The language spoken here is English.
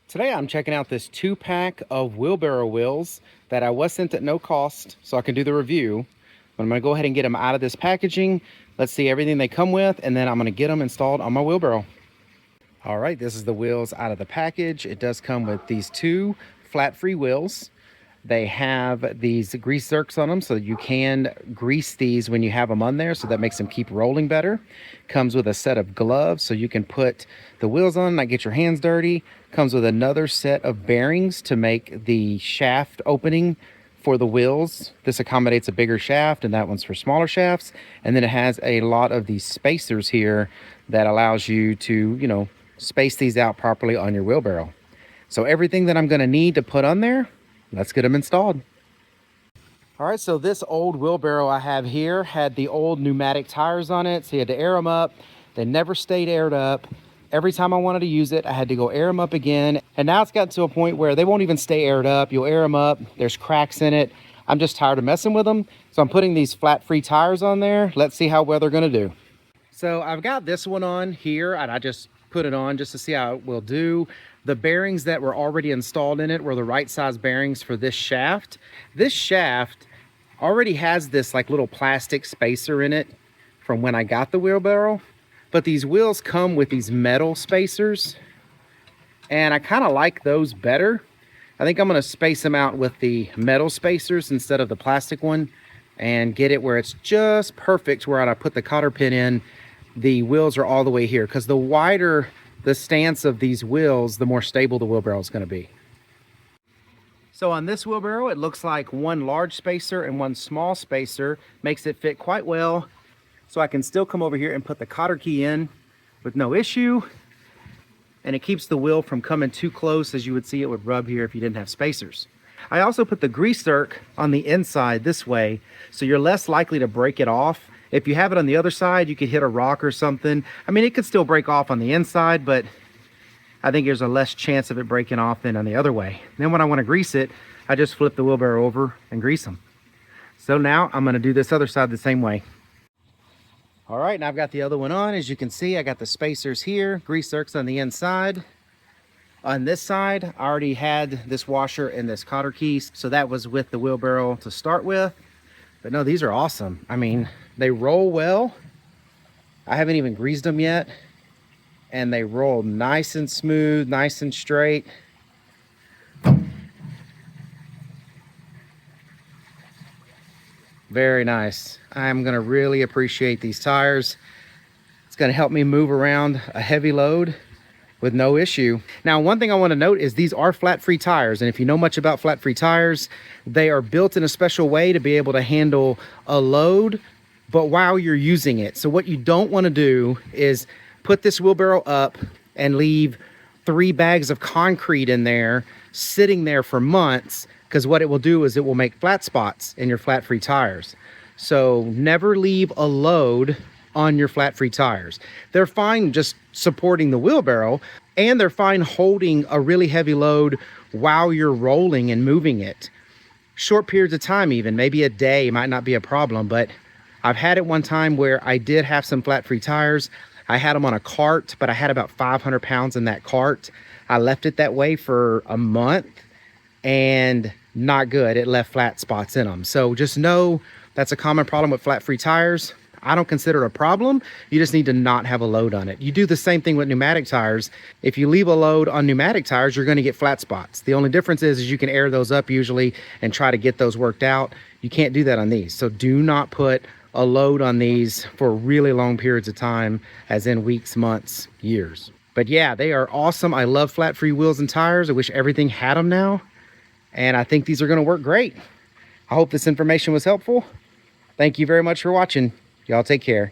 Today I'm checking out this 2-pack of Wheelbarrow wheels that I was sent at no cost so I can do the review. But I'm going to go ahead and get them out of this packaging. Let's see everything they come with, and then I'm going to get them installed on my wheelbarrow. All right, this is the wheels out of the package. It does come with these 2 flat-free wheels. They have these grease zerks on them so that you can grease these when you have them on there, so that makes them keep rolling better. Comes with a set of gloves so you can put the wheels on, not get your hands dirty. Comes with another set of bearings to make the shaft opening for the wheels. This accommodates a bigger shaft, and that one's for smaller shafts. And then it has a lot of these spacers here that allows you to, space these out properly on your wheelbarrow. So everything that I'm going to need to put on there, let's get them installed. All right, so this old wheelbarrow I have here had the old pneumatic tires on it, so you had to air them up. They never stayed aired up. Every time I wanted to use it, I had to go air them up again. And now it's gotten to a point where they won't even stay aired up. You'll air them up, there's cracks in it. I'm just tired of messing with them. So I'm putting these flat-free tires on there. Let's see how well they're gonna do. So I've got this one on here, and I just put it on just to see how it will do. The bearings that were already installed in it were the right size bearings for this shaft. This shaft already has this like little plastic spacer in it from when I got the wheelbarrow, but these wheels come with these metal spacers, and I kind of like those better. I think I'm going to space them out with the metal spacers instead of the plastic one and get it where it's just perfect where I put the cotter pin in. The wheels are all the way here, because the wider the stance of these wheels, the more stable the wheelbarrow is going to be. So on this wheelbarrow, it looks like one large spacer and one small spacer makes it fit quite well. So I can still come over here and put the cotter key in with no issue. And it keeps the wheel from coming too close, as you would see it would rub here if you didn't have spacers. I also put the grease zerk on the inside this way, so you're less likely to break it off. If you have it on the other side, you could hit a rock or something. I mean, it could still break off on the inside, but I think there's a less chance of it breaking off than on the other way. Then when I want to grease it, I just flip the wheelbarrow over and grease them. So now I'm going to do this other side the same way. All right, now I've got the other one on. As you can see, I got the spacers here, grease zerks on the inside. On this side, I already had this washer and this cotter keys, so that was with the wheelbarrow to start with. But no, these are awesome. I mean, they roll well. I haven't even greased them yet. And they roll nice and smooth, nice and straight. Very nice. I'm gonna really appreciate these tires. It's gonna help me move around a heavy load with no issue. Now, one thing I want to note is these are flat-free tires, and if you know much about flat-free tires, they are built in a special way to be able to handle a load, but while you're using it. So what you don't want to do is put this wheelbarrow up and leave 3 bags of concrete in there sitting there for months, because what it will do is it will make flat spots in your flat-free tires. So never leave a load on your flat-free tires. They're fine just supporting the wheelbarrow, and they're fine holding a really heavy load while you're rolling and moving it. Short periods of time, even maybe a day, might not be a problem. But I've had it one time where I did have some flat-free tires. I had them on a cart, but I had about 500 pounds in that cart. I left it that way for a month, and not good. It left flat spots in them. So just know that's a common problem with flat-free tires. I don't consider it a problem. You just need to not have a load on it. You do the same thing with pneumatic tires. If you leave a load on pneumatic tires, you're going to get flat spots. The only difference is you can air those up usually and try to get those worked out. You can't do that on these. So do not put a load on these for really long periods of time, as in weeks, months, years. But yeah, they are awesome. I love flat-free wheels and tires. I wish everything had them now. And I think these are going to work great. I hope this information was helpful. Thank you very much for watching. Y'all take care.